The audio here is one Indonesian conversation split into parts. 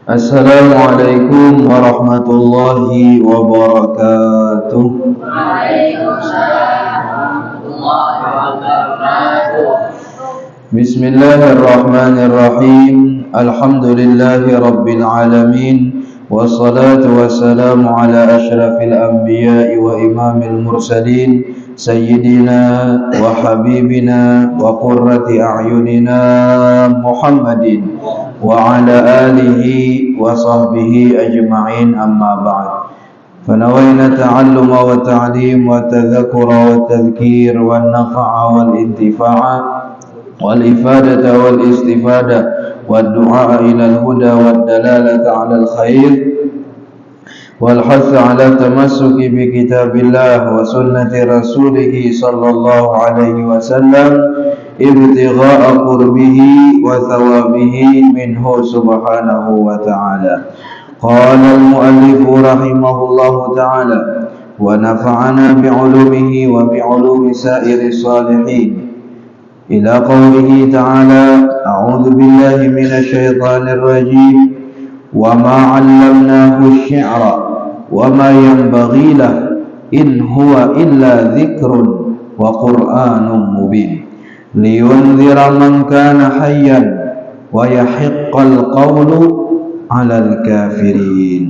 Assalamualaikum warahmatullahi wabarakatuh. Waalaikumsalam warahmatullahi wabarakatuh. Bismillahirrahmanirrahim. Alhamdulillahi rabbil alamin. Wassalatu wassalamu ala asyrafil anbiya'i wa imamil mursalin, sayyidina wa habibina wa qurrati a'yunina Muhammadin wa ala alihi wa sahbihi ajma'in, amma ba'd. فنوينا التعلم والتعليم والتذكر والتذكير والنفع والانتفاع والإفادة والاستفادة والدعاء إلى الهدى والدلالة على الخير والحث على التمسك بكتاب الله وسنة رسوله صلى الله عليه وسلم ابتغاء قربه وثوابه منه سبحانه وتعالى. قال المؤلف رحمه الله تعالى: ونفعنا بعلومه وبعلوم سائر الصالحين، إلى قوله تعالى: أعوذ بالله من الشيطان الرجيم، وما علمناه الشعر وما ينبغي له إن هو إلا ذكر وقرآن مبين لينذر من كان حيا ويحق القول على الكافرين.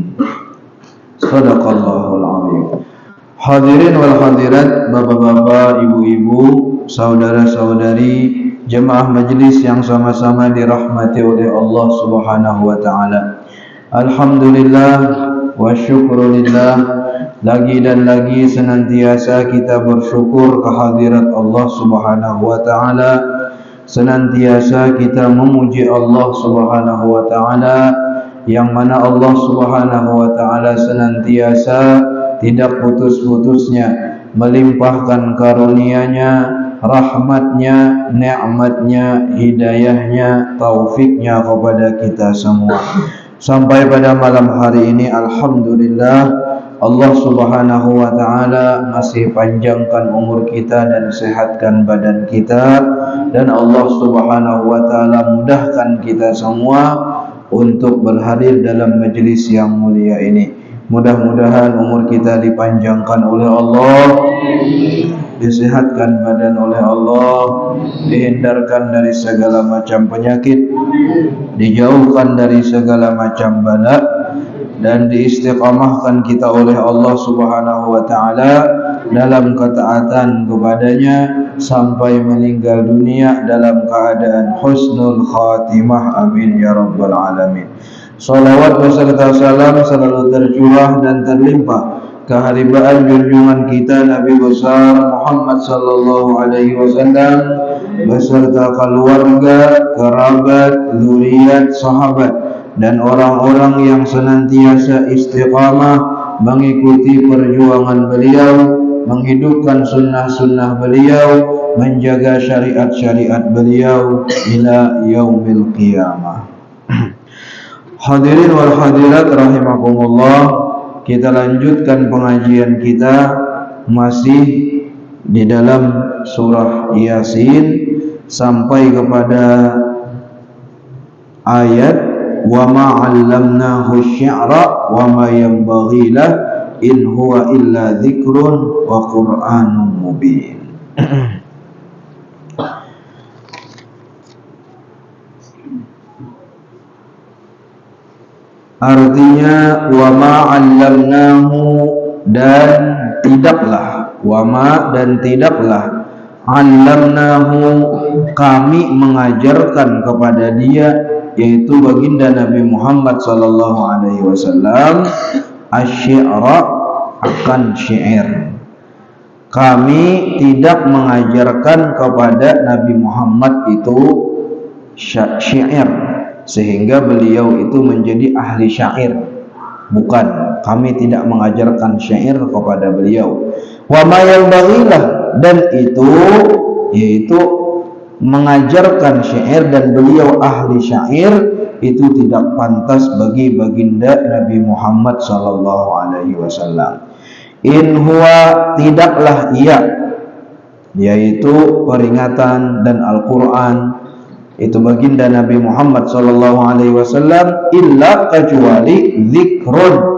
Sadaqallahul azim. Hadirin wal hadirat, bapak-bapak, ibu-ibu, saudara-saudari, jemaah majelis yang sama-sama dirahmati oleh Allah Subhanahu wa taala. Alhamdulillah wa syukrulillah, lagi dan lagi senantiasa kita bersyukur kehadirat Allah Subhanahu wa taala. Senantiasa kita memuji Allah Subhanahu wa taala, yang mana Allah Subhanahu wa taala senantiasa tidak putus-putusnya melimpahkan karunia-Nya, rahmatnya, nikmatnya, hidayahnya, taufiknya kepada kita semua. Sampai pada malam hari ini, alhamdulillah, Allah Subhanahu wa taala masih panjangkan umur kita dan sehatkan badan kita, dan Allah Subhanahu wa taala mudahkan kita semua untuk berhadir dalam majelis yang mulia ini. Mudah-mudahan umur kita dipanjangkan oleh Allah, disehatkan badan oleh Allah, dihindarkan dari segala macam penyakit, dijauhkan dari segala macam bala, dan diistiqamahkan kita oleh Allah Subhanahu wa taala dalam ketaatan kepadanya sampai meninggal dunia dalam keadaan husnul khatimah. Amin ya rabbal alamin. Salawat beserta salam selalu tercurah dan terlimpah keharibaan junjungan kita Nabi besar Muhammad sallallahu alaihi wasallam beserta keluarga, kerabat, zuriat, sahabat, dan orang-orang yang senantiasa istiqamah mengikuti perjuangan beliau, menghidupkan sunnah-sunnah beliau, menjaga syariat-syariat beliau ila yaumil qiyamah. Hadirin wal hadirat rahimakumullah, kita lanjutkan pengajian kita masih di dalam surah Yasin sampai kepada ayat wa ma 'allamnahu asy-syi'ra wa ma yanbaghi lah in huwa illa dzikrun wa qur'anun mubin. Artinya wa ma 'allamnahu, dan tidaklah, wa ma dan tidaklah, 'allamnahu kami mengajarkan kepada dia, yaitu baginda Nabi Muhammad sallallahu alaihi wasallam, asy-syi'ra akan syair. Kami tidak mengajarkan kepada Nabi Muhammad itu syair sehingga beliau itu menjadi ahli syair. Bukan, kami tidak mengajarkan syair kepada beliau. Wa ma yanbaghilah, dan itu yaitu mengajarkan syair dan beliau ahli syair, itu tidak pantas bagi baginda Nabi Muhammad sallallahu alaihi wasallam. In huwa, tidaklah ia, yaitu peringatan dan Al-Quran, itu baginda Nabi Muhammad sallallahu alaihi wasallam, illa, kecuali zikrun,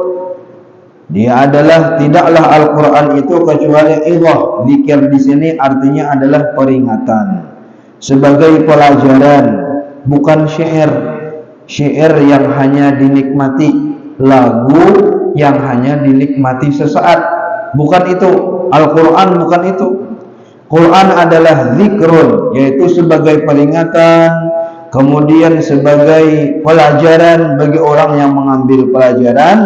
dia adalah, tidaklah Al-Quran itu kecuali idhah. Zikir di sini artinya adalah peringatan, sebagai pelajaran, bukan syair. Syair yang hanya dinikmati, lagu yang hanya dinikmati sesaat, bukan itu. Al-Quran bukan itu. Quran adalah zikrun, yaitu sebagai peringatan, kemudian sebagai pelajaran bagi orang yang mengambil pelajaran,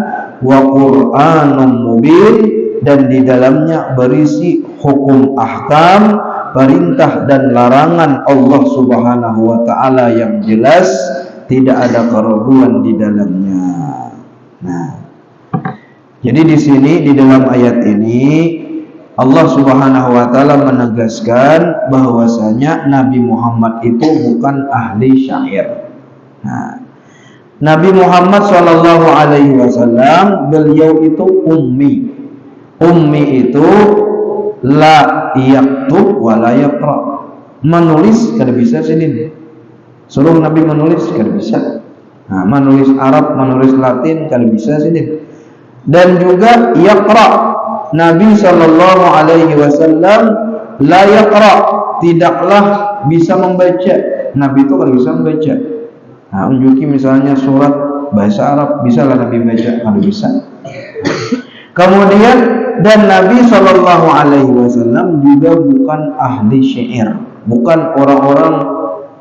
wa Qur'anun mubin, dan di dalamnya berisi hukum ahkam, perintah dan larangan Allah Subhanahu wa taala yang jelas, tidak ada keraguan di dalamnya. Nah, jadi di sini di dalam ayat ini Allah Subhanahu wa taala menegaskan bahwasanya Nabi Muhammad itu bukan ahli syair. Nah, Nabi Muhammad sallallahu alaihi wasallam, beliau itu ummi. Ummi itu la yaktub wa la yaqra. Menulis kada bisa sini. Suruh Nabi menulis kada bisa. Nah, menulis Arab, menulis Latin kada bisa sini. Dan juga yaqra. Nabi sallallahu alaihi wasallam la yaqra, tidaklah bisa membaca. Nabi itu kada bisa membaca. Nah, unjuki misalnya surat bahasa Arab, bisa lah Nabi baca, kalau bisa. Kemudian, dan Nabi sallallahu alaihi wasallam juga bukan ahli syair, bukan orang-orang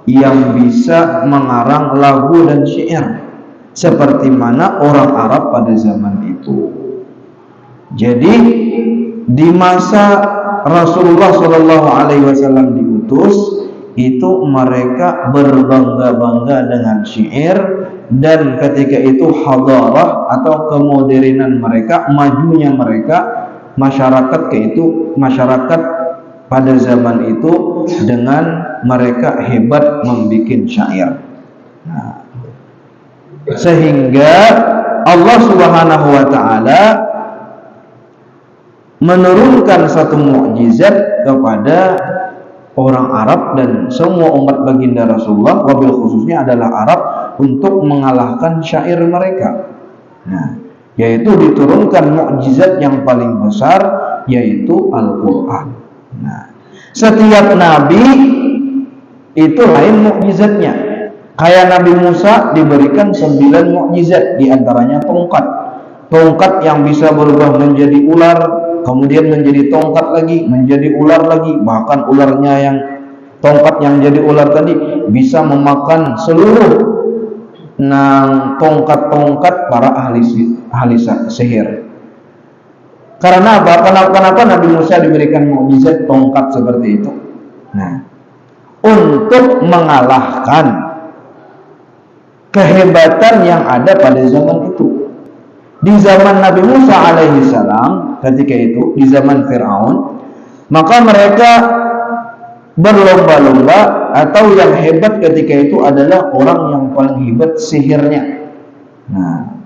yang bisa mengarang lagu dan syair seperti mana orang Arab pada zaman itu. Jadi di masa Rasulullah sallallahu alaihi wasallam diutus, itu mereka berbangga-bangga dengan syair, dan ketika itu hadarah atau kemodernan mereka, majunya mereka, masyarakat pada zaman itu dengan mereka hebat membuat syair. Nah, sehingga Allah Subhanahu wa taala menurunkan satu mukjizat kepada orang Arab dan semua umat baginda Rasulullah, wabil khususnya adalah Arab, untuk mengalahkan syair mereka. Nah, yaitu diturunkan mukjizat yang paling besar, yaitu Al-Quran. Nah, setiap nabi itu lain mukjizatnya. Kayak Nabi Musa diberikan 9 mukjizat, diantaranya tongkat. Tongkat yang bisa berubah menjadi ular, kemudian menjadi tongkat lagi, menjadi ular lagi, bahkan ularnya yang tongkat yang jadi ular tadi bisa memakan seluruh tongkat-tongkat para ahli sihir. Karena apa? Kenapa Nabi Musa diberikan mukjizat tongkat seperti itu? Nah, untuk mengalahkan kehebatan yang ada pada zaman itu. Di zaman Nabi Musa alaihi salam, ketika itu di zaman Fir'aun, maka mereka berlomba-lomba, atau yang hebat ketika itu adalah orang yang paling hebat sihirnya. Nah,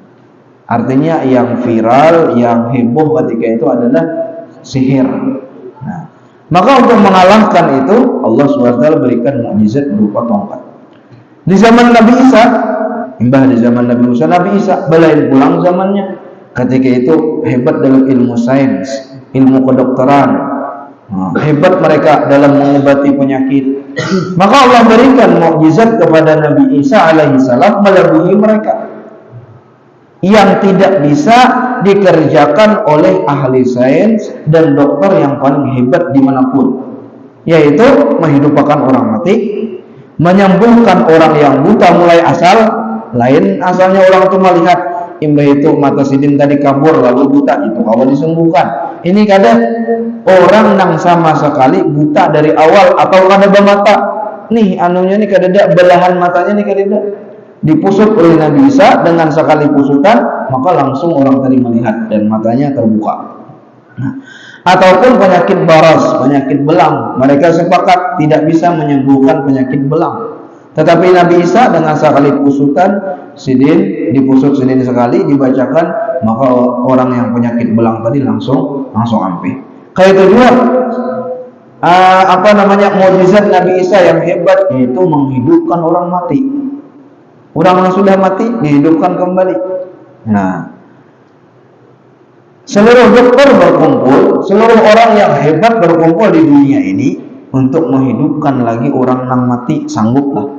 artinya yang viral, yang heboh ketika itu adalah sihir. Nah, maka untuk mengalahkan itu Allah SWT berikan mukjizat berupa tongkat. Di zaman Nabi Isa, di zaman Nabi Musa, Nabi Isa belain pulang zamannya. Ketika itu hebat dalam ilmu sains, ilmu kedokteran, hebat mereka dalam mengobati penyakit. Maka Allah berikan mukjizat kepada Nabi Isa alaihissalam melebihi mereka, yang tidak bisa dikerjakan oleh ahli sains dan dokter yang paling hebat dimanapun, yaitu menghidupkan orang mati, menyembuhkan orang yang buta mulai asal. Lain asalnya orang itu melihat imbah itu mata sidin tadi kabur lalu buta, itu kalau disembuhkan. Ini kadang orang yang sama sekali buta dari awal atau kada bermata, nih anunya nih kada ada belahan matanya nih kada ada, dipusut oleh Nabi Isa dengan sekali pusutan, maka langsung orang tadi melihat dan matanya terbuka. Nah, ataupun penyakit baras, penyakit belang, mereka sepakat tidak bisa menyembuhkan penyakit belang. Tetapi Nabi Isa dengan sekali pusukan sidin, dipusut sidin sekali dibacakan, maka orang yang penyakit belang tadi langsung ampuh. Kayak itu juga mukjizat Nabi Isa yang hebat, yaitu menghidupkan orang mati. Orang yang sudah mati dihidupkan kembali. Nah, seluruh dokter berkumpul, seluruh orang yang hebat berkumpul di dunia ini untuk menghidupkan lagi orang yang mati, sangguplah?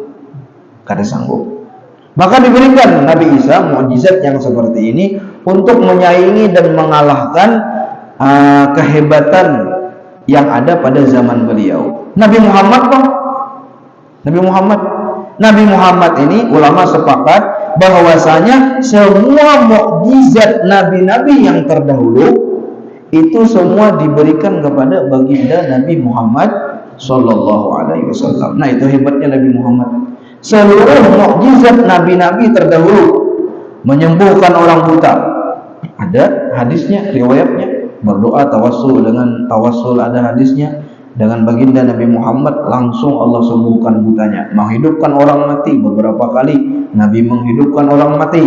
Kada sanggup. Maka diberikan Nabi Isa mukjizat yang seperti ini untuk menyaingi dan mengalahkan kehebatan yang ada pada zaman beliau. Nabi Muhammad ini ulama sepakat bahwasanya semua mukjizat nabi-nabi yang terdahulu itu semua diberikan kepada baginda Nabi Muhammad sallallahu alaihi wasallam. Nah, itu hebatnya Nabi Muhammad. Seluruh mukjizat nabi-nabi terdahulu, menyembuhkan orang buta, ada hadisnya, riwayatnya. Berdoa tawassul, dengan tawassul ada hadisnya. Dengan baginda Nabi Muhammad langsung Allah sembuhkan butanya. Menghidupkan orang mati beberapa kali, Nabi menghidupkan orang mati,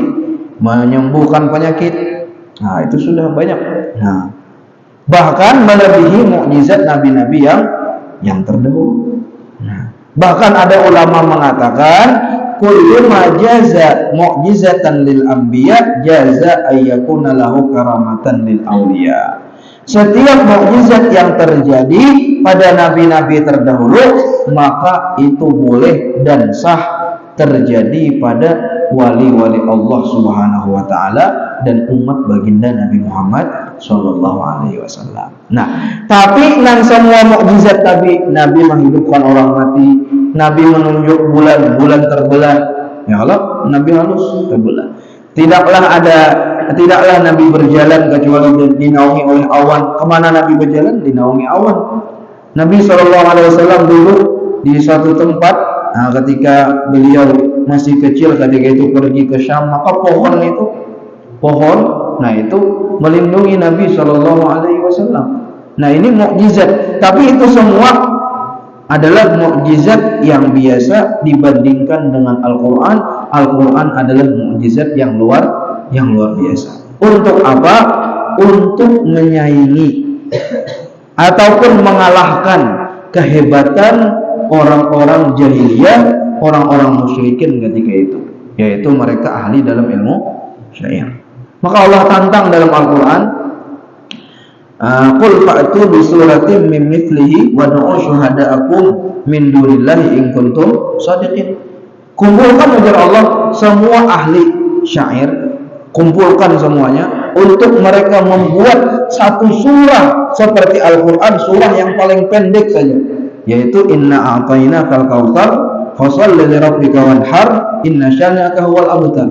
menyembuhkan penyakit. Nah, itu sudah banyak. Nah, bahkan melebihi mukjizat nabi-nabi yang terdahulu. Nah, bahkan ada ulama mengatakan kullu ma jaza mu'jizatan lil anbiya jaza ayyakuna lahu karamatan lil awliya. Setiap mukjizat yang terjadi pada nabi-nabi terdahulu, maka itu boleh dan sah terjadi pada wali-wali Allah Subhanahu wa taala dan umat baginda Nabi Muhammad sallallahu alaihi wasallam. Nah, tapi nang semua mukjizat Nabi menghidupkan orang mati, Nabi menunjuk bulan terbelah. Ya Allah, Nabi halus terbelah. Tidaklah Nabi berjalan kecuali dinaungi oleh awan. Kemana Nabi berjalan? Dinaungi awan. Nabi SAW dulu di suatu tempat, ketika beliau masih kecil, ketika itu pergi ke Syam, maka pohon, nah itu melindungi Nabi SAW. Nah, ini mukjizat. Tapi itu semua adalah mukjizat yang biasa dibandingkan dengan Al-Quran. Al-Quran adalah mukjizat yang luar biasa. Untuk apa? Untuk menyaingi ataupun mengalahkan kehebatan orang-orang jahiliyah, orang-orang musyrikin ketika itu, yaitu mereka ahli dalam ilmu syair. Maka Allah tantang dalam Al-Quran, qul fa'tu bi suratin min mithlihi wa du'u syuhada'akum min dunillahi in kuntum shadiqin. Kumpulkan ujar Allah semua ahli syair, kumpulkan semuanya untuk mereka membuat satu surah seperti Al-Quran, surah yang paling pendek saja, yaitu inna a'tainakal kautsar fasholli li rabbika wanhar inna syani'aka huwal abtar.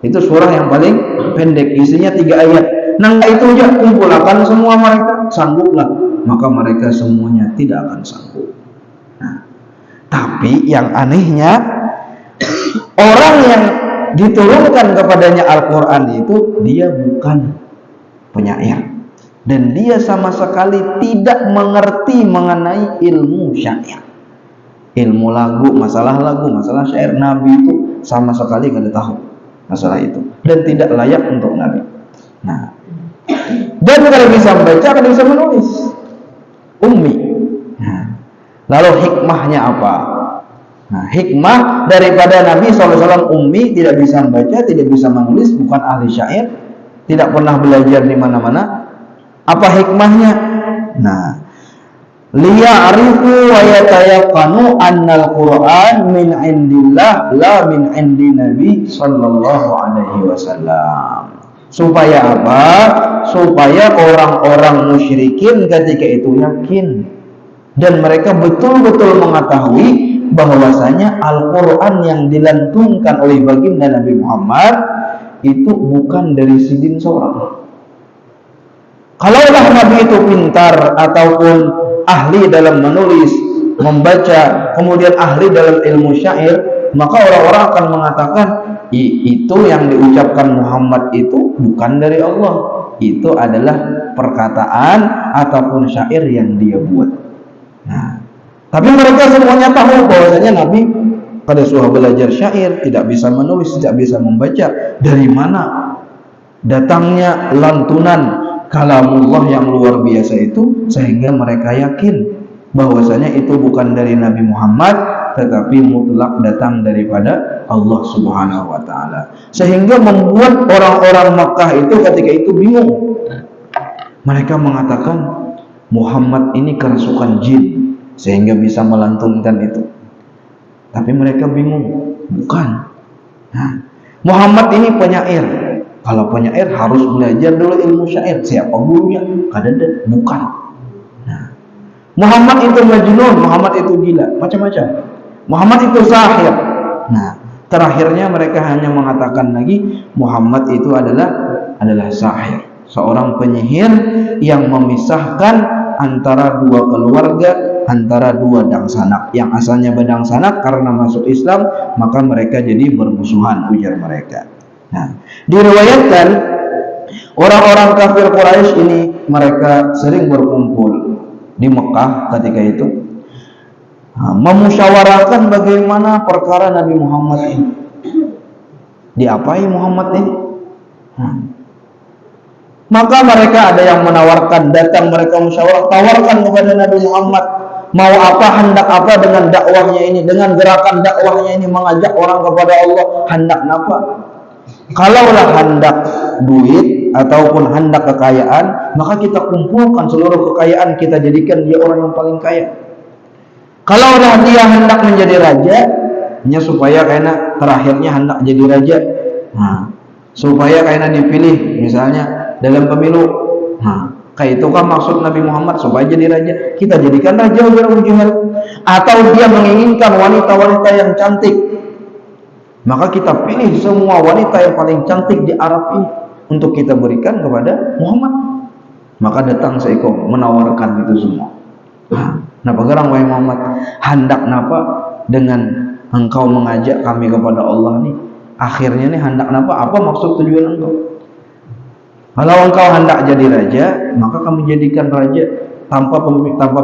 Itu surah yang paling pendek, isinya 3 ayat. Nah, itu aja kumpulkan semua mereka, sangguplah. Maka mereka semuanya tidak akan sanggup. Nah, tapi yang anehnya, orang yang diturunkan kepadanya Al-Quran itu dia bukan penyair, dan dia sama sekali tidak mengerti mengenai ilmu syair, ilmu lagu, masalah syair. Nabi itu sama sekali tidak tahu masalah itu dan tidak layak untuk Nabi. Nah, dan kalau bisa membaca, kalau bisa menulis, ummi. Nah, lalu hikmahnya apa? Nah, hikmah daripada Nabi SAW ummi, tidak bisa membaca, tidak bisa menulis, bukan ahli syair, tidak pernah belajar di mana-mana. Apa hikmahnya? Nah, liya'rifu wa yatayaqqanu annal Qur'an min indillah la min indi Nabi sallallahu alaihi wasallam. Supaya apa? Supaya orang-orang musyrikin ketika itu yakin dan mereka betul-betul mengetahui bahwasanya Al-Quran yang dilantunkan oleh baginda Nabi Muhammad itu bukan dari sidin seorang. Kalaulah Nabi itu pintar ataupun ahli dalam menulis, membaca, kemudian ahli dalam ilmu syair, maka orang-orang akan mengatakan itu yang diucapkan Muhammad itu bukan dari Allah, itu adalah perkataan ataupun syair yang dia buat. Nah, tapi mereka semuanya tahu bahwasanya Nabi Kada suah belajar syair, tidak bisa menulis, tidak bisa membaca. Dari mana datangnya lantunan kalamullah yang luar biasa itu, sehingga mereka yakin bahwasanya itu bukan dari Nabi Muhammad, tetapi mutlak datang daripada Allah Subhanahu wa taala. Sehingga membuat orang-orang Makkah itu ketika itu bingung. Mereka mengatakan Muhammad ini kerasukan jin sehingga bisa melantunkan itu. Tapi mereka bingung, bukan. Muhammad ini penyair. Kalau penyair harus belajar dulu ilmu syair. Siapa gurunya? Kadang bukan. Muhammad itu majnun, Muhammad itu gila, macam-macam. Muhammad itu sahir. Terakhirnya mereka hanya mengatakan lagi Muhammad itu adalah sahir, seorang penyihir yang memisahkan antara dua keluarga, antara dua dangsanak. Yang asalnya berdangsanak karena masuk Islam, maka mereka jadi bermusuhan, ujar mereka. Diriwayatkan orang-orang kafir Quraisy ini mereka sering berkumpul di Mekah ketika itu, memusyawarahkan bagaimana perkara Nabi Muhammad ini. Diapai Muhammad ini? Maka mereka ada yang menawarkan, datang mereka musyawarah, tawarkan kepada Nabi Muhammad, mau apa, hendak apa dengan dakwahnya ini, dengan gerakan dakwahnya ini mengajak orang kepada Allah, hendak apa? Kalaulah hendak duit ataupun hendak kekayaan, maka kita kumpulkan seluruh kekayaan, kita jadikan dia orang yang paling kaya. Kalaulah dia hendak menjadi raja, hanya supaya karena terakhirnya hendak jadi raja, supaya karena dipilih misalnya dalam pemilu, kayak itu kan maksud Nabi Muhammad, supaya jadi raja, kita jadikan raja biar ujungnya. Atau dia menginginkan wanita-wanita yang cantik, maka kita pilih semua wanita yang paling cantik di Arab ini untuk kita berikan kepada Muhammad. Maka datang seekor menawarkan itu semua. Napa gerang wahai Muhammad, hendak napa dengan engkau mengajak kami kepada Allah nih? Akhirnya nih hendak napa? Apa maksud tujuan engkau? Kalau engkau hendak jadi raja, maka kami jadikan raja tanpa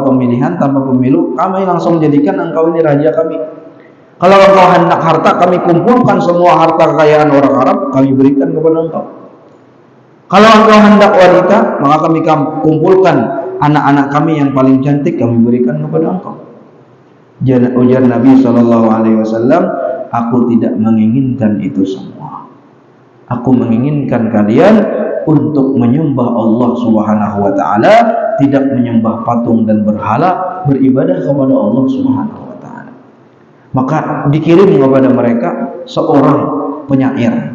pemilihan, tanpa pemilu, kami langsung jadikan engkau ini raja kami. Kalau engkau hendak harta, kami kumpulkan semua harta kekayaan orang Arab, kami berikan kepada engkau. Kalau engkau hendak wanita, maka kami kumpulkan anak-anak kami yang paling cantik, kami berikan kepada engkau. Ujar Nabi SAW, aku tidak menginginkan itu semua. Aku menginginkan kalian untuk menyembah Allah Subhanahu wa taala, tidak menyembah patung dan berhala, beribadah kepada Allah Subhanahu wa taala. Maka dikirim kepada mereka seorang penyair,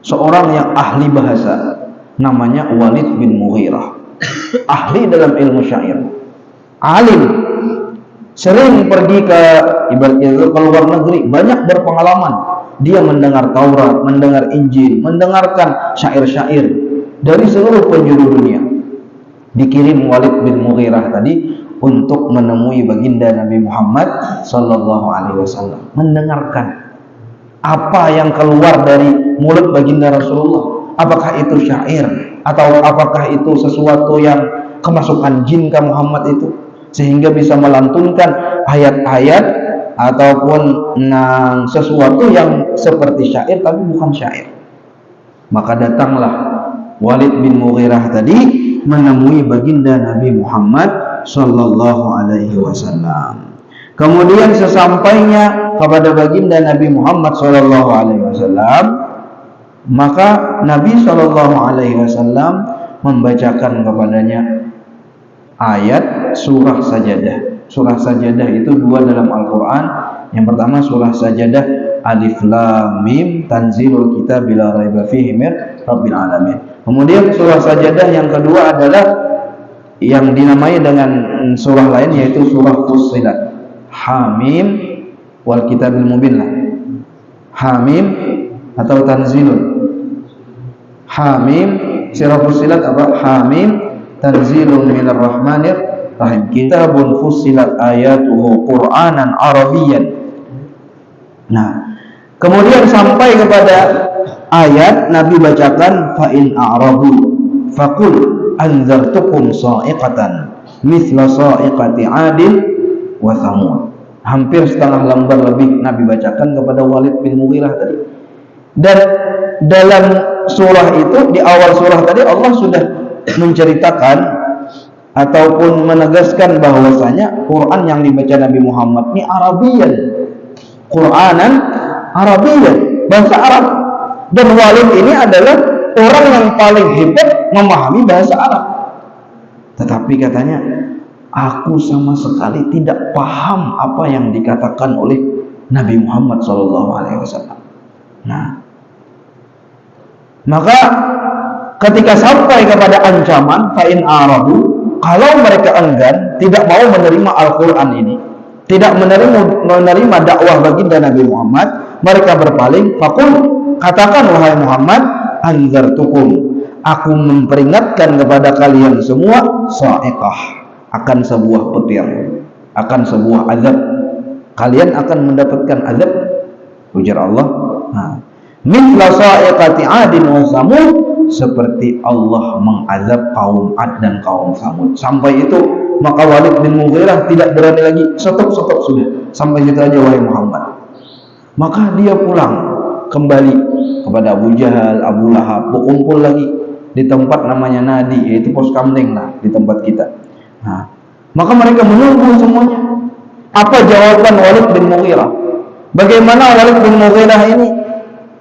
seorang yang ahli bahasa, namanya Walid bin Mughirah. Ahli dalam ilmu syair, alim, sering pergi ke ibaratnya ke luar negeri, banyak berpengalaman. Dia mendengar Taurat, mendengar Injil, mendengarkan syair-syair dari seluruh penjuru dunia. Dikirim Walid bin Mughirah tadi untuk menemui baginda Nabi Muhammad sallallahu alaihi wasallam, mendengarkan apa yang keluar dari mulut baginda Rasulullah. Apakah itu syair atau apakah itu sesuatu yang kemasukan jin ke Muhammad itu, sehingga bisa melantunkan ayat-ayat ataupun sesuatu yang seperti syair tapi bukan syair. Maka datanglah Walid bin Mughirah tadi menemui baginda Nabi Muhammad sallallahu alaihi wasallam. Kemudian sesampainya kepada baginda Nabi Muhammad sallallahu alaihi wasallam, maka Nabi sallallahu alaihi wasallam membacakan kepadanya ayat surah Sajadah. Surah Sajadah itu dua dalam Al-Quran. Yang pertama surah Sajadah Alif Lam Mim Tanzilul Kitab bila raiba fihi mir Rabbil Alamin. Kemudian surah Sajadah yang kedua adalah yang dinamai dengan surah lain, yaitu surah Fussilat. Hamim wal Kitabil Mubin lah. Hamim atau Tanzilul. Hamim, surah Fussilat apa? Hamim Tanzilun minar Rahmanir Rahim. Kitabun fussilat ayatuhu Qur'anan Arabiyyan. Nah, kemudian sampai kepada ayat Nabi bacakan fa in a'radu faqul anzartukum sa'iqatan mithla sa'iqati 'adin wa thamud. Hampir setengah lembar lebih Nabi bacakan kepada Walid bin Mughirah tadi. Dan dalam surah itu, di awal surah tadi Allah sudah menceritakan ataupun menegaskan bahwasanya Quran yang dibaca Nabi Muhammad ini Arabian, Quranan Arabian, bahasa Arab. Dan Walid ini adalah orang yang paling hebat memahami bahasa Arab. Tetapi katanya, aku sama sekali tidak paham apa yang dikatakan oleh Nabi Muhammad SAW. Nah, maka ketika sampai kepada ancaman fa'in arabu, kalau mereka enggan, tidak mau menerima Al-Quran ini, tidak menerima dakwah baginda Nabi Muhammad, mereka berpaling. Faqul, katakan wahai Muhammad, anzartukum, aku memperingatkan kepada kalian semua, sa'iqah, akan sebuah petir, akan sebuah azab. Kalian akan mendapatkan azab, ujar Allah. Mithla sa'iqati 'adin wa samud, seperti Allah mengazab kaum 'Ad dan kaum Samud. Sampai itu maka Walid bin Mughirah tidak berani lagi, stop sudah, sampai situ aja wahai Muhammad. Maka dia pulang kembali kepada Abu Jahal, Abu Lahab, berkumpul lagi di tempat namanya Nadi, yaitu pos kamling lah di tempat kita. Maka mereka menunggu semuanya. Apa jawaban Walid bin Mughirah? Bagaimana Walid bin Mughirah ini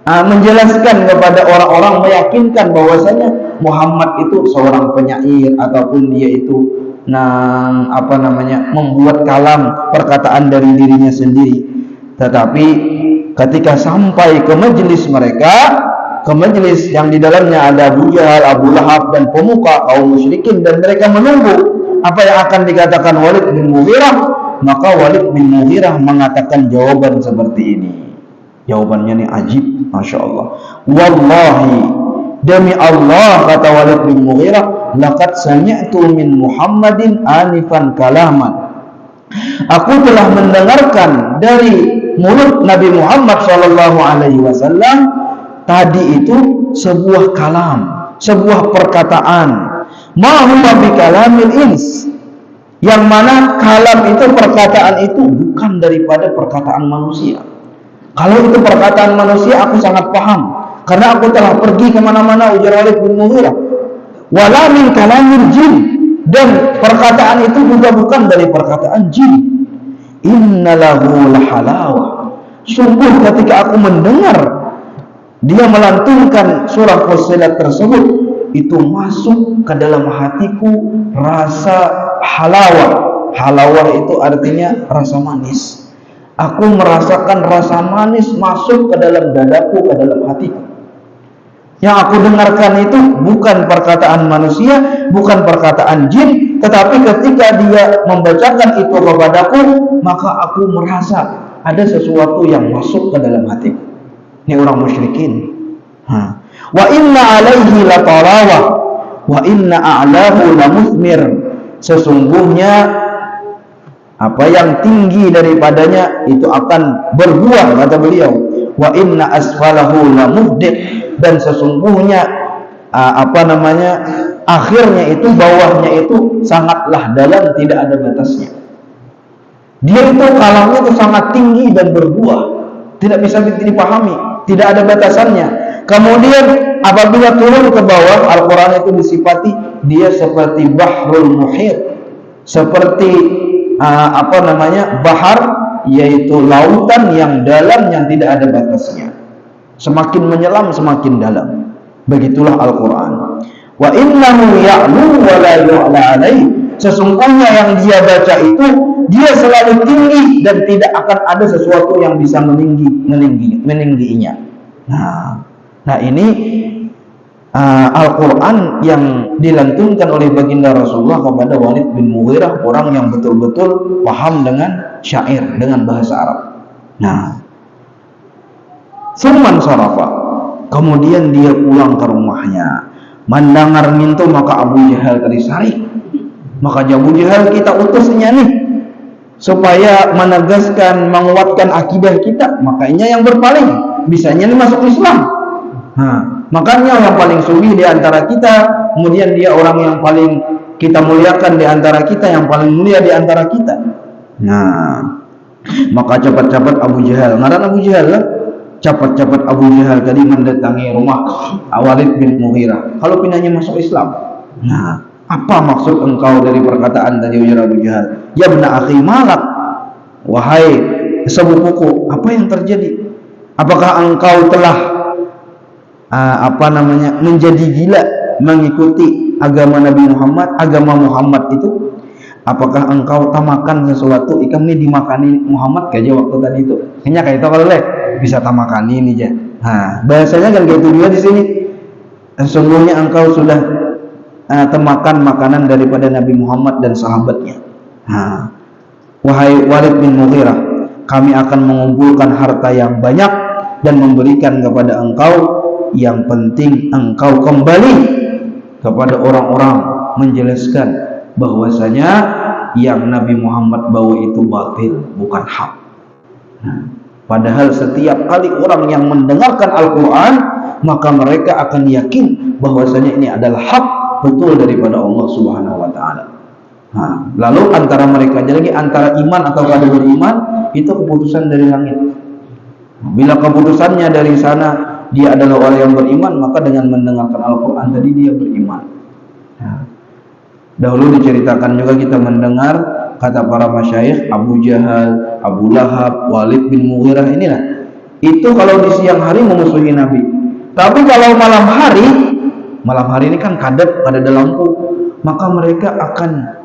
menjelaskan kepada orang-orang, meyakinkan bahwasanya Muhammad itu seorang penyair ataupun dia itu membuat kalam perkataan dari dirinya sendiri. Tetapi ketika sampai ke majelis mereka, ke majelis yang di dalamnya ada Abu Jahal, Abu Lahab dan pemuka kaum musyrikin, dan mereka menunggu apa yang akan dikatakan Walid bin Mughirah, maka Walid bin Mughirah mengatakan jawaban seperti ini. Jawabannya ini ajib, Masya Allah. Wallahi, demi Allah, kata Walid bin Mughirah, laqad sami'tu min Muhammadin anifan kalaman, aku telah mendengarkan dari mulut Nabi Muhammad SAW tadi itu sebuah kalam, sebuah perkataan, ma huwa bi kalamil ins, yang mana kalam itu, perkataan itu bukan daripada perkataan manusia. Kalau itu perkataan manusia, aku sangat paham, karena aku telah pergi kemana-mana, ujar Walid bin Mughirah. Wala min kalamil jin, dan perkataan itu juga bukan dari perkataan jin. Innalahu lahalawah, sungguh ketika aku mendengar dia melantunkan surah Fussilat tersebut, itu masuk ke dalam hatiku rasa halawah. Halawah itu artinya rasa manis. Aku merasakan rasa manis masuk ke dalam dadaku, ke dalam hatiku. Yang aku dengarkan itu bukan perkataan manusia, bukan perkataan jin, tetapi ketika dia membacakan itu kepadaku, maka aku merasa ada sesuatu yang masuk ke dalam hatiku. Ini orang musyrikin. Wa inna alaihi latarawah wa inna a'lahu lamuthmir, sesungguhnya apa yang tinggi daripadanya itu akan berbuah, kata beliau. Wa inna asfalahu lamuhdid, dan sesungguhnya akhirnya itu, bawahnya itu sangatlah dalam, tidak ada batasnya. Dia itu kalamnya itu sangat tinggi dan berbuah, tidak bisa dipahami, tidak ada batasannya. Kemudian apabila turun ke bawah, Al-Quran itu disifati dia seperti bahrul muhit, seperti bahar, yaitu lautan yang dalam yang tidak ada batasnya, semakin menyelam semakin dalam. Begitulah Al-Quran. Wa innahu ya'lu wa la yu'la alaih, sesungguhnya yang dia baca itu dia selalu tinggi dan tidak akan ada sesuatu yang bisa meningginya. Nah ini Al-Quran yang dilantunkan oleh baginda Rasulullah kepada Walid bin Mughirah, orang yang betul-betul paham dengan syair, dengan bahasa Arab. Summan sarafa, kemudian dia pulang ke rumahnya. Mendengar mintu, maka Abu Jahal tadi sarik. Maka Abu Jahal kita utusnya nih supaya menegaskan, menguatkan akidah kita, makanya yang berpaling, bisanya ini masuk Islam. Makanya yang paling suci di antara kita, kemudian dia orang yang paling kita muliakan di antara kita, yang paling mulia di antara kita. Maka cepat-cepat Abu Jahal, ngaran Abu Jahal lah, cepat-cepat Abu Jahal tadi mendatangi rumah Walid bin Mughirah. Kalau pinanya masuk Islam. Nah, apa maksud engkau dari perkataan tadi, ujar Abu Jahal? Ya bena akhi malak, wahai sepupuku, apa yang terjadi? Apakah engkau telah menjadi gila mengikuti agama Nabi Muhammad, agama Muhammad itu? Apakah engkau tamakan sesuatu? Ikan ini dimakani Muhammad kayak waktu tadi itu. Hanya kayak itu kalau bisa tamakani ini aja. Nah, bahasanya kan kayak itu juga di sini. Sesungguhnya engkau sudah temakan makanan daripada Nabi Muhammad dan sahabatnya. Nah, wahai Walid bin Mughirah, kami akan mengumpulkan harta yang banyak dan memberikan kepada engkau. Yang penting engkau kembali kepada orang-orang menjelaskan bahwasanya yang Nabi Muhammad bawa itu batil, bukan hak. Nah, padahal setiap kali orang yang mendengarkan Al-Quran, maka mereka akan yakin bahwasanya ini adalah hak betul daripada Allah Subhanahu wa Ta'ala. Nah, lalu antara mereka lagi antara iman atau kada beriman itu keputusan dari langit. Bila keputusannya dari sana dia adalah orang yang beriman, maka dengan mendengarkan Al-Quran tadi dia beriman. Nah, dahulu diceritakan juga kita mendengar kata para masyayikh, Abu Jahal, Abu Lahab, Walid bin Mughirah inilah. Itu kalau di siang hari memusuhi Nabi. Tapi kalau malam hari ini kan kadap, ada lampu, maka mereka akan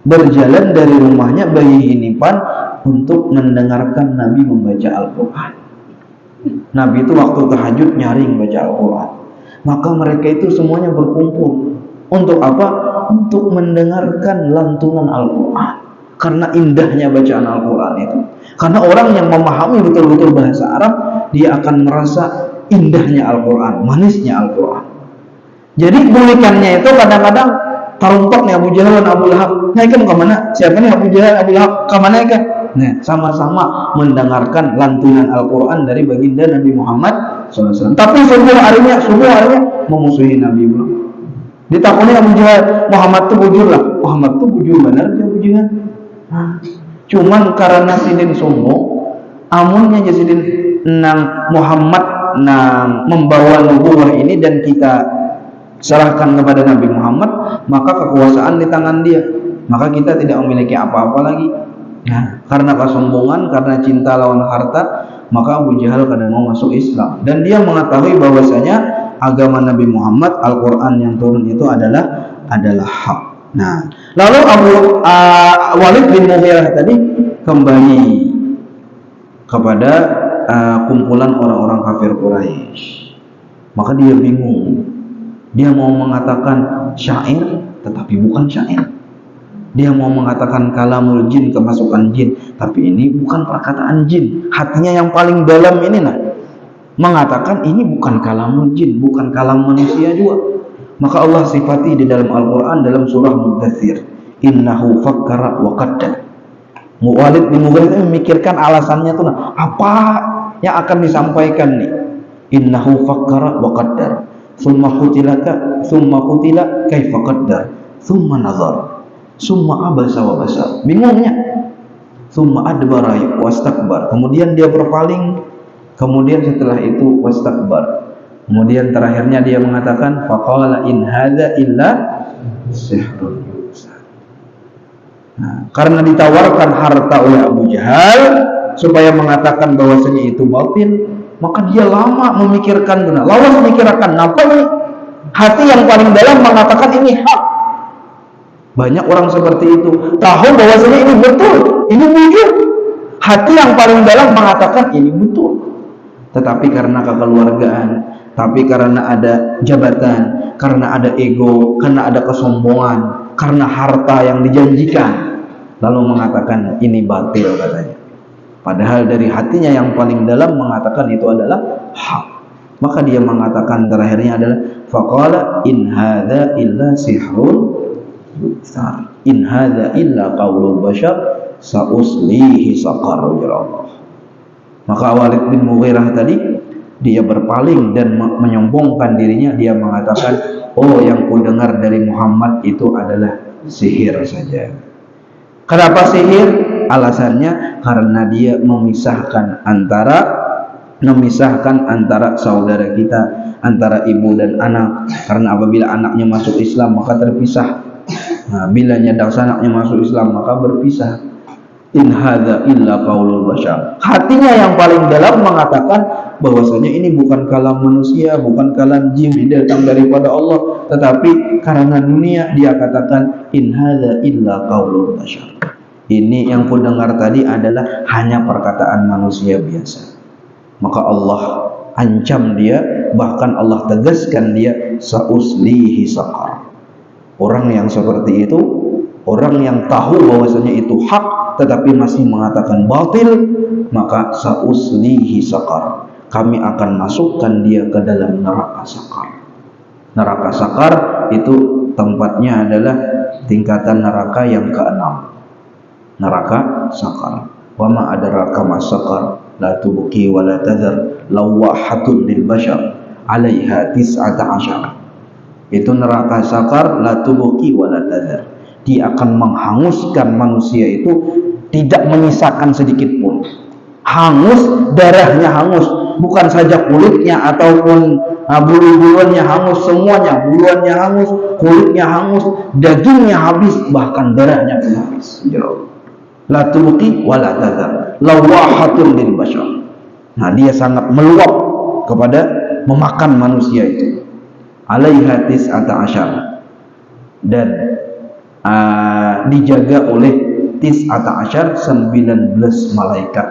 berjalan dari rumahnya bayi hinipan untuk mendengarkan Nabi membaca Al-Quran. Nabi itu waktu tahajud nyaring baca Al-Quran. Maka mereka itu semuanya berkumpul. Untuk apa? Untuk mendengarkan lantunan Al-Quran. Karena indahnya bacaan Al-Quran itu. Karena orang yang memahami betul-betul bahasa Arab, dia akan merasa indahnya Al-Quran, manisnya Al-Quran. Jadi bulikannya itu kadang-kadang tarumpok nih Abu Jahal dan Abu Lahab. Nah, ikan ke mana? Siapa nih Abu Jahal, Abu Lahab? Ke mana ikan? Nah, sama-sama mendengarkan lantunan Al-Quran dari baginda Nabi Muhammad SAW. Tapi subuh harinya memusuhi Nabi belum. Ditakuni Abu Jahal, Muhammad tuh bujur lah. Muhammad tuh bujur benar dia bujurnya. Cuman karena sidin sombong, amunnya jasidin nang Muhammad nang membawa nubuwah ini dan kita serahkan kepada Nabi Muhammad, maka kekuasaan di tangan dia. Maka kita tidak memiliki apa-apa lagi. Nah, karena kesombongan, karena cinta lawan harta, maka Abu Jahal kadang mau masuk Islam. Dan dia mengetahui bahwasanya agama Nabi Muhammad, Al-Quran yang turun itu adalah hak. Nah, lalu Walid bin Mughirah tadi kembali kepada kumpulan orang-orang kafir Quraisy. Maka dia bingung. Dia mau mengatakan syair, tetapi bukan syair. Dia mau mengatakan kalamul jin, kemasukan jin, tapi ini bukan perkataan jin. Hatinya yang paling dalam ini mengatakan ini bukan kalamul jin, bukan kalam manusia juga. Maka Allah sifati di dalam Al-Quran dalam surah Muddathir, innahu fakkara wa qaddar. Walid bin Mughirah memikirkan alasannya tuh apa yang akan disampaikan nih. Innahu fakkara wa qaddar, summa qutila kaifa qaddar, summa nazar, summa abasa wa basar. Bingungnya. Summa adbara wastakbar. Kemudian dia berpaling. Kemudian setelah itu wastakbar. Kemudian terakhirnya dia mengatakan faqala in hadza illa sihrun yusar. Nah, karena ditawarkan harta oleh Abu Jahal supaya mengatakan bahwasanya itu batil, maka dia lama memikirkan benar. Lawas memikirkan apa ini? Hati yang paling dalam mengatakan ini hak. Banyak orang seperti itu, tahu bahwasanya ini betul, ini jujur. Hati yang paling dalam mengatakan ini betul. Tetapi karena kekeluargaan, tapi karena ada jabatan, karena ada ego, karena ada kesombongan, karena harta yang dijanjikan, lalu mengatakan ini batil katanya. Padahal dari hatinya yang paling dalam mengatakan itu adalah hak. Maka dia mengatakan terakhirnya adalah faqala in hadza illa sihrun yusar, in hadza illa qaulul bashar sauslihi saqar. Allah. Maka Walid bin Mughirah tadi dia berpaling dan menyombongkan dirinya. Dia mengatakan, oh yang ku dengar dari Muhammad itu adalah sihir saja. Kenapa sihir? alasannya karena dia memisahkan antara saudara kita, antara ibu dan anak. Karena apabila anaknya masuk Islam maka terpisah. Nah, bila nyadang anaknya masuk Islam maka berpisah. In hadza illa qaulul bashar. Hatinya yang paling dalam mengatakan bahwasanya ini bukan kalam manusia, bukan kalam jin, datang daripada Allah, tetapi karena dunia dia katakan in hadza illa qaulul bashar. Ini yang ku dengar tadi adalah hanya perkataan manusia biasa. Maka Allah ancam dia, bahkan Allah tegaskan dia, sauslihi saqar. Orang yang seperti itu, orang yang tahu bahwasanya itu hak tetapi masih mengatakan batil, maka sauslihi saqar, kami akan masukkan dia ke dalam neraka saqar. Neraka saqar itu tempatnya adalah tingkatan neraka yang keenam. Neraka saqar. Wa ma adraka ma saqar, la tubqi wa la tadhar, lawahatun lil bashar, 'alaiha 19. Itu neraka saqar, la tubqi wa la tadhar. Dia akan menghanguskan manusia itu, tidak menyisakan sedikit pun. Hangus, darahnya hangus, bukan saja kulitnya ataupun bulu-buluannya hangus, semuanya, buluannya hangus, kulitnya hangus, dagingnya habis, bahkan darahnya pun habis. La tubqi wa la tadhar, lawahatun lil bashar. Nah, dia sangat meluap kepada memakan manusia itu. 'Alaiha 19, dan dijaga oleh 19 malaikat.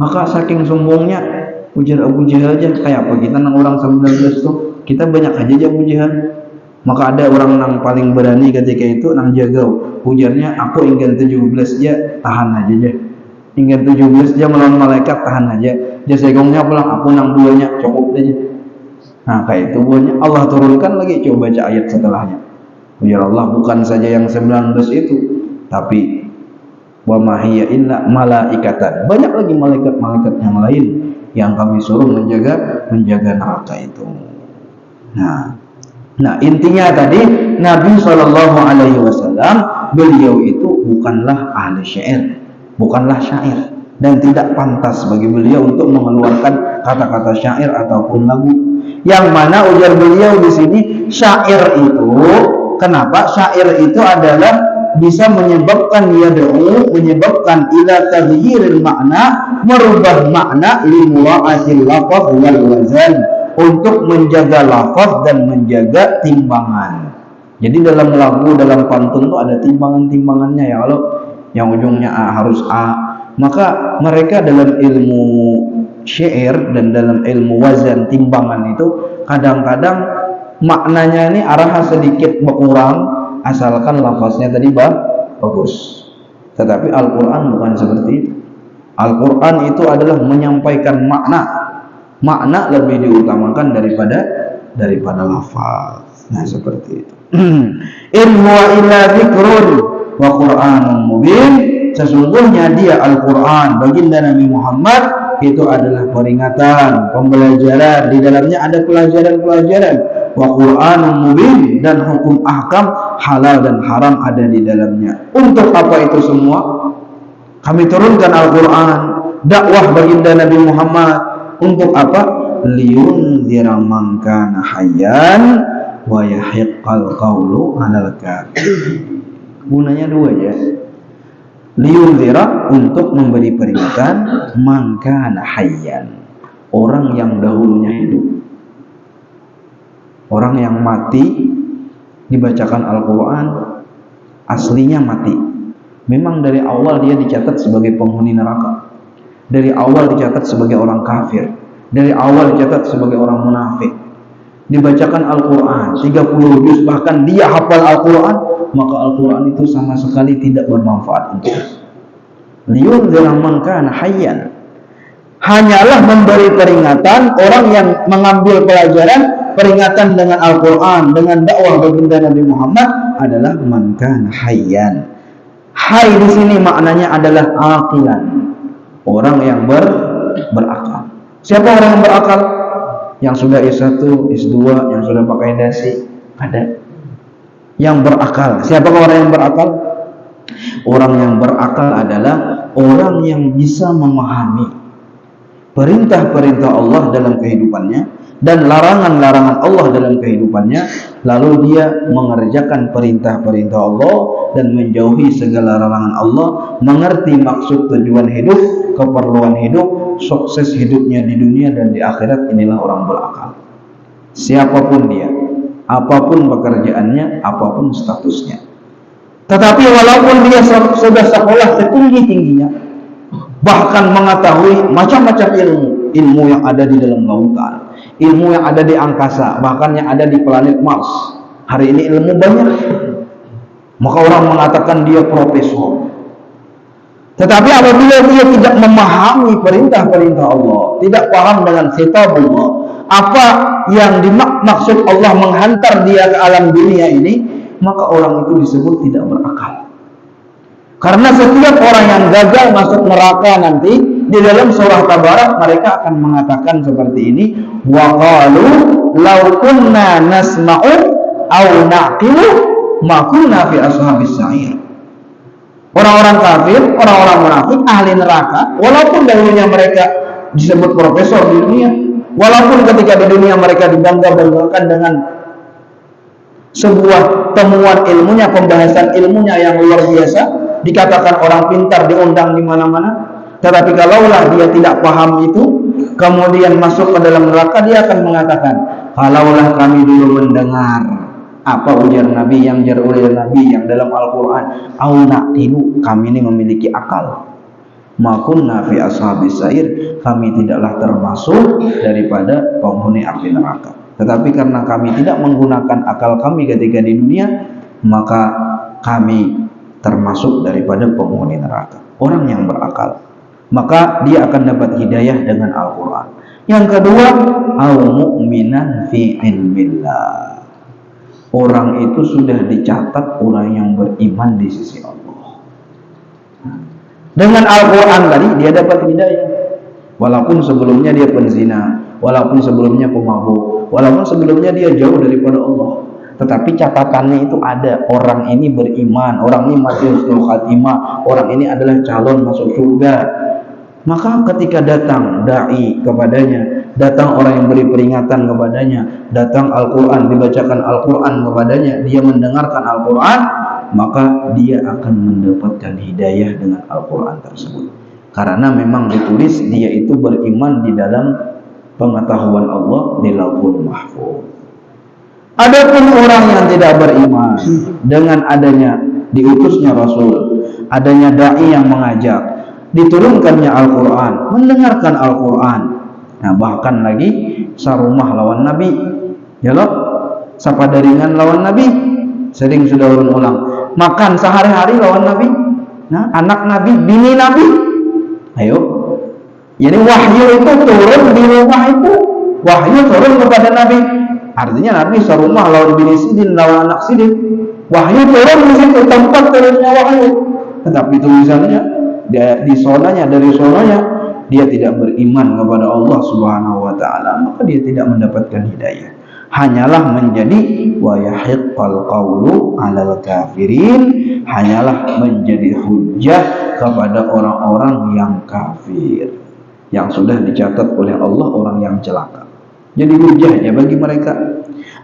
Maka saking sombongnya, ujar Abu Jahal aja, kayak apa kita nang orang 19 tuh, kita banyak aja Abu Jahal. Maka ada orang yang paling berani ketika itu nang jaga, ujarnya, aku ingin 17 aja, tahan aja aja. Ingin 17 aja melawan malaikat, tahan aja. Dia segongnya pulang, aku nang 2-nya, cukup aja. Nah, kayak itu buahnya Allah turunkan lagi. Coba baca ayat setelahnya. Ya Allah, bukan saja yang 19 itu, tapi wa ma hiya illa malaikatan. Banyak lagi malaikat-malaikat yang lain yang kami suruh menjaga neraka itu. Nah, intinya tadi Nabi SAW, beliau itu bukanlah ahli syair, bukanlah syair, dan tidak pantas bagi beliau untuk mengeluarkan kata-kata syair ataupun lagu. Yang mana ujar beliau di sini, syair itu, kenapa? Syair itu adalah bisa menyebabkan menyebabkan ila taghyiril makna, merubah makna li mura'atil lafaz wal wazan, untuk menjaga lafaz dan menjaga timbangan. Jadi dalam lagu, dalam pantun itu ada timbangan-timbangannya ya. Kalau yang ujungnya A harus A, maka mereka dalam ilmu syair dan dalam ilmu wazan timbangan itu kadang-kadang maknanya ini arah sedikit berkurang asalkan lafaznya tadi bagus. Tetapi Al-Quran bukan seperti itu. Al-Quran itu adalah menyampaikan makna lebih diutamakan daripada lafaz. Nah, seperti itu. In huwa illa dzikrun wa Qur'anun mubin. Sesungguhnya dia Al-Quran, baginda Nabi Muhammad, itu adalah peringatan, pembelajaran. Di dalamnya ada pelajaran-pelajaran. Wa Qur'anun mubin, dan hukum ahkam halal dan haram ada di dalamnya. Untuk apa itu semua? Kami turunkan Al-Quran, dakwah baginda Nabi Muhammad. Untuk apa? Liyunzira man kana hayyan wa yahiqqal qawlu 'alal kafir. Gunanya dua ya. Liyunzira, untuk memberi peringatan, man kana hayyan, orang yang dahulunya hidup. Orang yang mati dibacakan Al-Quran, aslinya mati. Memang dari awal dia dicatat sebagai penghuni neraka. Dari awal dicatat sebagai orang kafir. Dari awal dicatat sebagai orang munafik. Dibacakan Al-Quran 30 juz, bahkan dia hafal Al-Quran, maka Al-Quran itu sama sekali tidak bermanfaat untuk dia. Liyunzira man kana hayyan, hanyalah memberi peringatan orang yang mengambil pelajaran, peringatan dengan Al-Quran, dengan dakwah baginda Nabi Muhammad adalah man kana hayyan. Hay di sini maknanya adalah aqilan, orang yang berakal. Siapa orang yang berakal? Yang sudah S1, S2, yang sudah pakai dasi, ada. Yang berakal. Siapa orang yang berakal? Orang yang berakal adalah orang yang bisa memahami perintah-perintah Allah dalam kehidupannya dan larangan-larangan Allah dalam kehidupannya, lalu dia mengerjakan perintah-perintah Allah dan menjauhi segala larangan Allah, mengerti maksud tujuan hidup, keperluan hidup, sukses hidupnya di dunia dan di akhirat. Inilah orang berakal. Siapapun dia, apapun pekerjaannya, apapun statusnya. Tetapi walaupun dia sudah sekolah setinggi-tingginya, bahkan mengetahui macam-macam ilmu yang ada di dalam lautan, ilmu yang ada di angkasa, bahkan yang ada di planet Mars. Hari ini ilmu banyak, maka orang mengatakan dia profesor. Tetapi apabila dia tidak memahami perintah-perintah Allah, tidak paham dengan khitabullah, apa yang dimaksud Allah menghantar dia ke alam dunia ini, maka orang itu disebut tidak berakal. Karena setiap orang yang gagal masuk neraka nanti, di dalam surah Tabarak mereka akan mengatakan seperti ini, wa qalu law kunna nasma'u aw naqilu ma kunna fi ashabis sa'ir. Orang-orang kafir, orang-orang munafik, ahli neraka, walaupun dahulunya mereka disebut profesor di dunia, walaupun ketika di dunia mereka dibangga-banggakan dengan sebuah temuan ilmunya, pembahasan ilmunya yang luar biasa, dikatakan orang pintar, diundang di mana-mana, tetapi kalaulah dia tidak paham itu, kemudian masuk ke dalam neraka, dia akan mengatakan, kalaulah kami dulu mendengar apa ujar Nabi, yang jar oleh Nabi yang dalam Al-Quran, au naqilu, kami ini memiliki akal, makunna fi ashabis sa'ir, kami tidaklah termasuk daripada penghuni api neraka. Tetapi karena kami tidak menggunakan akal kami ketika di dunia, maka kami termasuk daripada penghuni neraka. Orang yang berakal, maka dia akan dapat hidayah dengan Al-Quran. Yang kedua, au mu'minan fi ilmillah, orang itu sudah dicatat orang yang beriman di sisi Allah. Dengan Al-Quran tadi dia dapat hidayah, walaupun sebelumnya dia penzina, walaupun sebelumnya pemabuk, walaupun sebelumnya dia jauh daripada Allah, tetapi catatannya itu ada, orang ini beriman, orang ini mati husnul khatimah, orang ini adalah calon masuk surga. Maka ketika datang dai kepadanya, datang orang yang beri peringatan kepadanya, datang Al-Quran, dibacakan Al-Quran kepadanya, dia mendengarkan Al-Quran, maka dia akan mendapatkan hidayah dengan Al-Quran tersebut. Karena memang ditulis dia itu beriman di dalam pengetahuan Allah di Lauhul Mahfuz. Adapun orang yang tidak beriman, dengan adanya diutusnya Rasul, adanya dai yang mengajak, diturunkannya Al-Quran, mendengarkan Al-Quran, nah bahkan lagi sarumah lawan Nabi, ya loh, sapadaringan lawan Nabi, sering sudah ulang, makan sehari-hari lawan Nabi, nah anak Nabi, bini Nabi, ayo, jadi wahyu itu turun di rumah itu, wahyu turun kepada Nabi, artinya Nabi sarumah lawan bini sidin, lawan anak sidin, wahyu turun di situ, tempat turunnya wahyu. Tetapi tulisannya di sonanya, dari sonanya dia tidak beriman kepada Allah Subhanahu wa taala, maka dia tidak mendapatkan hidayah. Hanyalah menjadi wa yahiqqal qawlu 'alal kafirin, hanyalah menjadi hujjah kepada orang-orang yang kafir, yang sudah dicatat oleh Allah orang yang celaka. Jadi hujjahnya bagi mereka.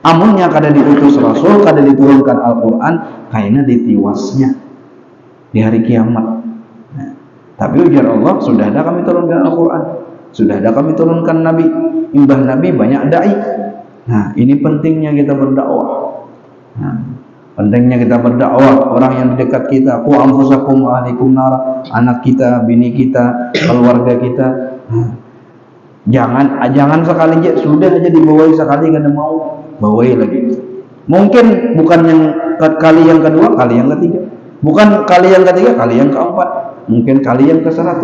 Amunnya kada diutus Rasul, kada diturunkan Al-Quran, kayaknya ditiwasnya di hari kiamat. Tapi ujar Allah, sudah ada kami turunkan Al-Quran, sudah ada kami turunkan Nabi, imbah Nabi banyak da'i. Nah, ini pentingnya kita berdakwah. Nah, pentingnya kita berdakwah. Orang yang di dekat kita, qu anfusakum wa ahlikum nar, anak kita, bini kita, keluarga kita. Nah, jangan sekali aja, sudah aja dibawai sekali, kada mau bawai lagi. Mungkin bukan yang kali yang kedua, kali yang ketiga, bukan kali yang ketiga, kali yang keempat, mungkin kali yang ke-100.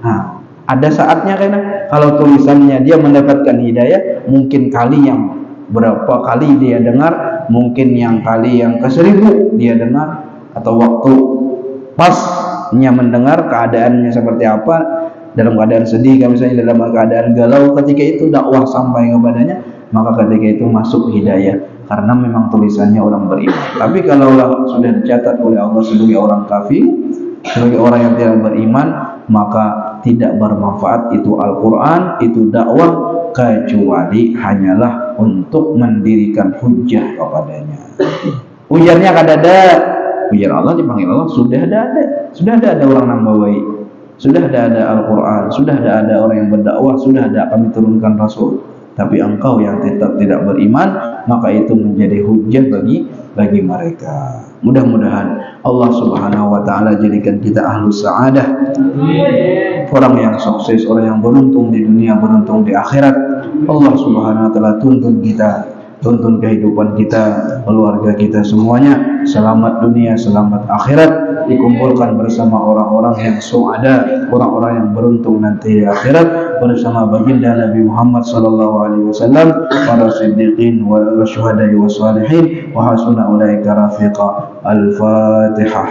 Nah, ada saatnya karena kalau tulisannya dia mendapatkan hidayah, mungkin kali yang berapa kali dia dengar, mungkin yang kali yang ke-1000 dia dengar, atau waktu pasnya mendengar keadaannya seperti apa, dalam keadaan sedih, misalnya dalam keadaan galau, ketika itu dakwah sampai kepadanya, maka ketika itu masuk hidayah. karena memang tulisannya orang beriman. Tapi kalau sudah dicatat oleh Allah sebagai orang kafir, sebagai orang yang tidak beriman, maka tidak bermanfaat itu Al-Quran, itu dakwah, kecuali hanyalah untuk mendirikan hujjah kepadanya. Ujarnya kadada, ujar Allah dipanggil Allah, sudah ada orang nambawai, sudah ada Al-Quran, sudah ada orang yang berdakwah, sudah ada kami turunkan Rasul. Tapi engkau yang tetap tidak beriman, maka itu menjadi hujjah bagi mereka. Mudah-mudahan Allah Subhanahu wa taala jadikan kita ahlus sa'adah, orang yang sukses, orang yang beruntung di dunia, beruntung di akhirat. Allah Subhanahu wa taala tuntun kita, tuntun kehidupan kita, keluarga kita semuanya selamat dunia, selamat akhirat, dikumpulkan bersama orang-orang yang su'ada, orang-orang yang beruntung nanti di akhirat bersama baginda Nabi Muhammad sallallahu alaihi wasallam, para siddiqin wa syuhada'i wa salihin, wa hasuna ulaika rafiqa. Al-Fatihah.